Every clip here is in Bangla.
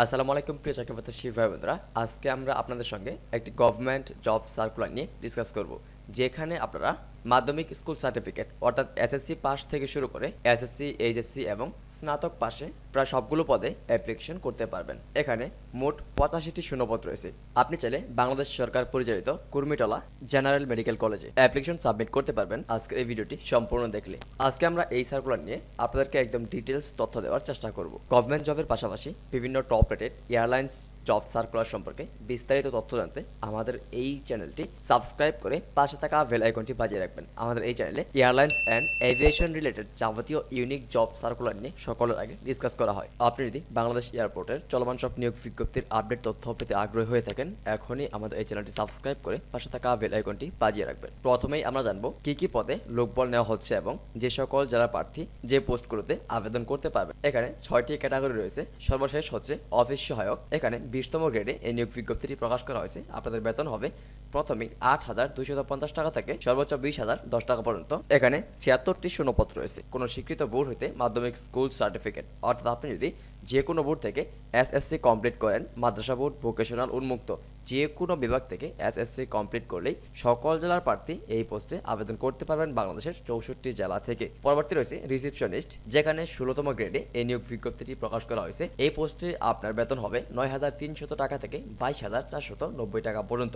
আসসালামু আলাইকুম প্রিয় চাকরি প্রত্যাশী ভাই বন্ধুরা। আজকে আমরা আপনাদের সঙ্গে একটি গভর্নমেন্ট জব সার্কুলার নিয়ে ডিসকাস করব, যেখানে আপনারা মাধ্যমিক স্কুল সার্টিফিকেট অর্থাৎ এসএসসি পাস থেকে শুরু করে এসএসসি, এইচএসসি এবং স্নাতক পাশে প্রায় সবগুলো পদে অ্যাপ্লিকেশন করতে পারবেন। এখানে মোট 85টি শূন্যপদ রয়েছে। আপনি চাইলে বাংলাদেশ সরকার পরিচালিত কুর্মিটোলা জেনারেল মেডিকেল কলেজে অ্যাপ্লিকেশন সাবমিট করতে পারবেন আজকের এই ভিডিওটি সম্পূর্ণ দেখলে। আজকে আমরা এই সার্কুলার নিয়ে আপনাদেরকে একদম ডিটেলস তথ্য দেওয়ার চেষ্টা করব। গভর্নমেন্ট জবের পাশাপাশি বিভিন্ন top rated airlines job circular সম্পর্কে বিস্তারিত তথ্য জানতে আমাদের এই চ্যানেলটি সাবস্ক্রাইব করে পাশে থাকা বেল আইকনটি বাজিয়ে রাখবেন। আমাদের এই চ্যানেলে এয়ারলাইন্স অ্যান্ড এভিয়েশন রিলেটেড যাবতীয় ইউনিক জব সার্কুলার নিয়ে সকলের আগে ডিসকাস করা হয়। আপনি যদি বাংলাদেশ এয়ারপোর্টের চলমান সব নিয়োগ বিজ্ঞপ্তির আপডেট তথ্য পেতে আগ্রহী হয়ে থাকেন, এখনই আমাদের এই চ্যানেলটি সাবস্ক্রাইব করে পাশে থাকা বেল আইকনটি বাজিয়ে রাখবেন। প্রথমেই আমরা জানবো কি কি পদে লোকবল নেওয়া হচ্ছে এবং যে সকল জেলার প্রার্থী যে পোস্টগুলোতে আবেদন করতে পারবেন। এখানে 6টি ক্যাটাগরি রয়েছে। সর্বশেষ হচ্ছে অফিস সহায়ক। এখানে 20তম গ্রেডে এই নিয়োগ বিজ্ঞপ্তিটি প্রকাশ করা হয়েছে। আপনাদের বেতন হবে প্রথমেই 8,250 টাকা থেকে সর্বোচ্চ 20,010 টাকা পর্যন্ত। এখানে 76টি শূন্যপদ রয়েছে। কোনো স্বীকৃত বোর্ড হইতে মাধ্যমিক স্কুল সার্টিফিকেট, অর্থাৎ আপনি যদি যে কোনো বোর্ড থেকে এসএসসি কমপ্লিট করেন, মাদ্রাসা বোর্ড, ভোকেশনাল, উন্মুক্ত যে কোনো বিভাগ থেকে এসএসসি কমপ্লিট করলেই সকল জেলার প্রার্থী এই পোস্টে আবেদন করতে পারবেন বাংলাদেশের 64টি জেলা থেকে। পরবর্তী রয়েছে রিসিপশনিস্ট, যেখানে 16তম গ্রেডে এই নিয়োগ বিজ্ঞপ্তিটি প্রকাশ করা হয়েছে। এই পোস্টে আপনার বেতন হবে 9,300 টাকা থেকে 22,490 টাকা পর্যন্ত।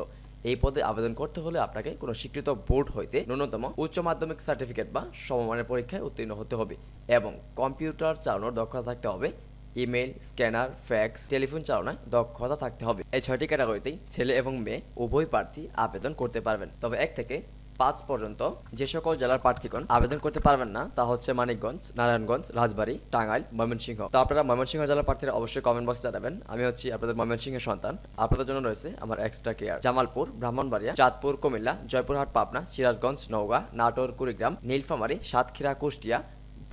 এই পদে আবেদন করতে হলে আপনাকে কোনো স্বীকৃত বোর্ড হইতে ন্যূনতম উচ্চ মাধ্যমিক সার্টিফিকেট বা সমমানের পরীক্ষায় উত্তীর্ণ হতে হবে এবং কম্পিউটার চালানোর দক্ষতা থাকতে হবে। ইমেল, স্ক্যানার, ফ্যাক্স, টেলিফোন চালনায় দক্ষতা থাকতে হবে। এই 6টি ক্যাটাগরিতেই ছেলে এবং মেয়ে উভয় প্রার্থী আবেদন করতে পারবেন। তবে 1 থেকে 5 পর্যন্ত যে সকল জেলার প্রার্থীগণ আবেদন করতে পারবেন না তা হচ্ছে মানিকগঞ্জ, নারায়ণগঞ্জ, রাজবাড়ী, টাঙ্গাইল, ময়মনসিংহ। তো আপনারা ময়মনসিংহ জেলার প্রার্থীরা অবশ্যই কমেন্ট বক্সে জানাবেন। আমি হচ্ছি আপনাদের ময়মনসিংহের সন্তান। আপনাদের জন্য রয়েছে আমার এক্সট্রা কেয়ার। জামালপুর, ব্রাহ্মণবাড়িয়া, চাঁদপুর, কুমিল্লা, জয়পুরহাট, পাবনা, সিরাজগঞ্জ, নওগাঁ, নাটোর, কুড়িগ্রাম, নীলফামারী, সাতক্ষীরা, কুষ্টিয়া,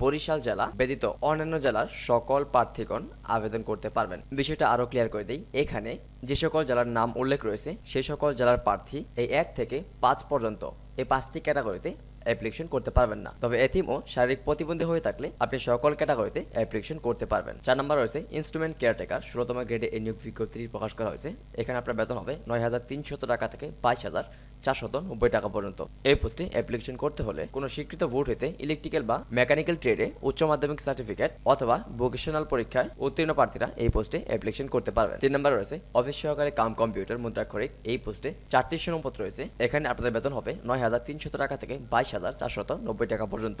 বরিশাল জেলা ব্যতীত অন্যান্য জেলার সকল প্রার্থীগণ আবেদন করতে পারবেন। বিষয়টা আরো ক্লিয়ার করে দিই। এখানে যে সকল জেলার নাম উল্লেখ রয়েছে সেই সকল জেলার প্রার্থী এই 1 থেকে 5 পর্যন্ত এই 5টি ক্যাটাগরিতে অ্যাপ্লিকেশন করতে পারবেন না। তবে এতিম ও শারীরিক প্রতিবন্ধী হয়ে থাকলে আপনি সকল ক্যাটাগরিতে অ্যাপ্লিকেশন করতে পারবেন। 4 নম্বর রয়েছে ইনস্ট্রুমেন্ট কেয়ারটেকার। 16তম গ্রেডে এই নিয়োগ বিজ্ঞপ্তিটি প্রকাশ করা হয়েছে। এখানে আপনার বেতন হবে 9,300 টাকা থেকে 22,490 টাকা পর্যন্ত। এই পোস্টে অ্যাপ্লিকেশন করতে হলে কোনো স্বীকৃত বোর্ড হইতে ইলেকট্রিক্যাল বা মেকানিক্যাল ট্রেডে উচ্চ মাধ্যমিক সার্টিফিকেট অথবা ভোকেশনাল পরীক্ষায় উত্তীর্ণ প্রার্থীরা এই পোস্টে অ্যাপ্লিকেশন করতে পারবেন। 3 নম্বর রয়েছে অফিস সহকারী কাম কম্পিউটার মুদ্রাক্ষরিক। এই পোস্টে 4টি শূন্যপদ রয়েছে। এখানে আপনাদের বেতন হবে 9,300 টাকা থেকে 22,490 টাকা পর্যন্ত।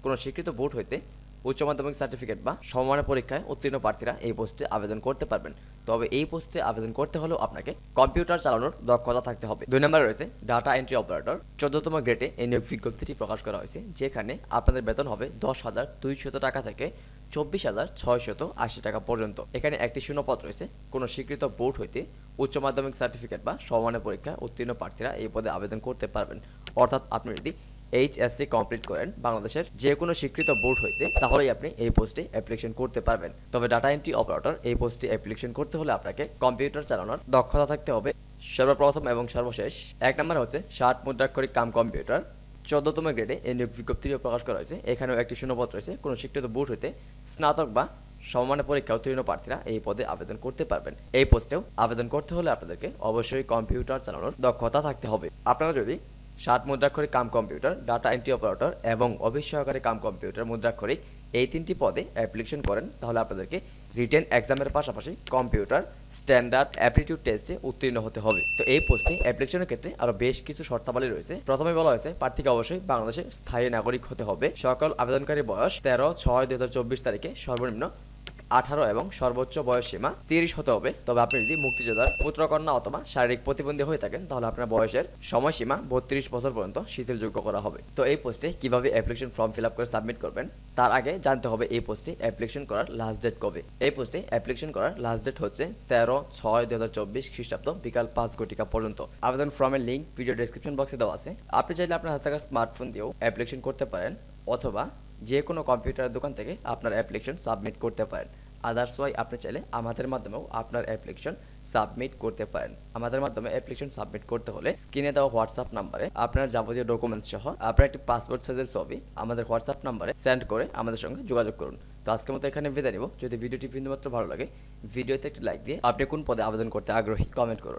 কোনো স্বীকৃত বোর্ড হইতে উচ্চ মাধ্যমিক সার্টিফিকেট বা সমমানের পরীক্ষায় উত্তীর্ণ প্রার্থীরা এই পোস্টে আবেদন করতে পারবেন। তবে এই পোস্টে আবেদন করতে হলেও আপনাকে কম্পিউটার চালানোর দক্ষতা থাকতে হবে। 2 নম্বরে রয়েছে ডাটা এন্ট্রি অপারেটর। 14তম গ্রেডে এই নিয়োগ বিজ্ঞপ্তিটি প্রকাশ করা হয়েছে, যেখানে আপনাদের বেতন হবে 10,200 টাকা থেকে 24,680 টাকা পর্যন্ত। এখানে একটি শূন্যপদ রয়েছে। কোনো স্বীকৃত বোর্ড হইতে উচ্চ মাধ্যমিক সার্টিফিকেট বা সমমানের পরীক্ষায় উত্তীর্ণ প্রার্থীরা এই পদে আবেদন করতে পারবেন। অর্থাৎ আপনি যদি এইচএসসি কমপ্লিট করেন বাংলাদেশের যে কোনো স্বীকৃত বোর্ড হইতে, তাহলেই আপনি এই পোস্টে অ্যাপ্লিকেশন করতে পারবেন। তবে ডাটা এন্ট্রি অপারেটর এই পোস্টে অ্যাপ্লিকেশন করতে হলে আপনাকে কম্পিউটার চালানোর দক্ষতা থাকতে হবে। সর্বপ্রথম এবং সর্বশেষ 1 নম্বর হচ্ছে 60 মুদ্রাক্ষরিক কাম কম্পিউটার। 14তম গ্রেডে এই নিয়োগ বিজ্ঞপ্তিটিও প্রকাশ করা হয়েছে। এখানেও একটি শূন্যপদ রয়েছে। কোনো স্বীকৃত বোর্ড হইতে স্নাতক বা সমমানের পরীক্ষা উত্তীর্ণ প্রার্থীরা এই পদে আবেদন করতে পারবেন। এই পোস্টেও আবেদন করতে হলে আপনাদেরকে অবশ্যই কম্পিউটার চালানোর দক্ষতা থাকতে হবে। আপনারা যদি 60 মুদ্রাক্ষরিক cum computer, data entry operator এবং অফিস সহকারী কাম কম্পিউটার মুদ্রাক্ষরিক এই 3টি পদে অ্যাপ্লিকেশন করেন, তাহলে আপনাদেরকে রিটেন এক্সামের পাশাপাশি কম্পিউটার স্ট্যান্ডার্ড অ্যাপটিটিউড টেস্টে উত্তীর্ণ হতে হবে। তো এই পোস্টে অ্যাপ্লিকেশনের ক্ষেত্রে আরো বেশ কিছু শর্তাবলী রয়েছে। প্রথমে বলা হয়েছে প্রার্থীকে অবশ্যই বাংলাদেশের স্থায়ী নাগরিক হতে হবে। সকল আবেদনকারী বয়স 13/6/2024 তারিখে সর্বনিম্ন 18 এবং সর্বোচ্চ বয়স সীমা 30 হতে হবে। তবে আপনি যদি মুক্তিযোদ্ধার পুত্রকন্যা অথবা শারীরিক প্রতিবন্ধী হয়ে থাকেন, তাহলে আপনার বয়সের সময়সীমা 32 বছর পর্যন্ত শিথিলযোগ্য করা হবে। তো এই পোস্টে কিভাবে অ্যাপ্লিকেশন ফর্ম ফিল আপ করে সাবমিট করবেন তার আগে জানতে হবে এই পোস্টে অ্যাপ্লিকেশন করার লাস্ট ডেট কবে। এই পোস্টে অ্যাপ্লিকেশন করার লাস্ট ডেট হচ্ছে 13/6/2024 খ্রিস্টাব্দ বিকাল 5 ঘটিকা পর্যন্ত। আবেদন ফর্মের লিঙ্ক ভিডিও ডেসক্রিপশন বক্সে দেওয়া আছে। আপনি চাইলে আপনার হাতে থাকা স্মার্টফোন দিয়েও অ্যাপ্লিকেশন করতে পারেন অথবা যে কোনো কম্পিউটার দোকান থেকে আপনার অ্যাপ্লিকেশন সাবমিট করতে পারেন। আদার্স ওয়াই আপনি চাইলে আমাদের মাধ্যমেও আপনার অ্যাপ্লিকেশন সাবমিট করতে পারেন। আমাদের মাধ্যমে অ্যাপ্লিকেশন সাবমিট করতে হলে স্ক্রিনে দেওয়া হোয়াটসঅ্যাপ নাম্বারে আপনার যাবতীয় ডকুমেন্টস সহ আপনার একটি পাসপোর্ট সাইজের ছবি আমাদের হোয়াটসঅ্যাপ নাম্বারে সেন্ড করে আমাদের সঙ্গে যোগাযোগ করুন। তো আজকের মতো এখানে বিদায় নেব। যদি ভিডিওটি বিন্দুমাত্র ভালো লাগে ভিডিওতে একটি লাইক দিয়ে আপনি কোন পদে আবেদন করতে আগ্রহী কমেন্ট করুন।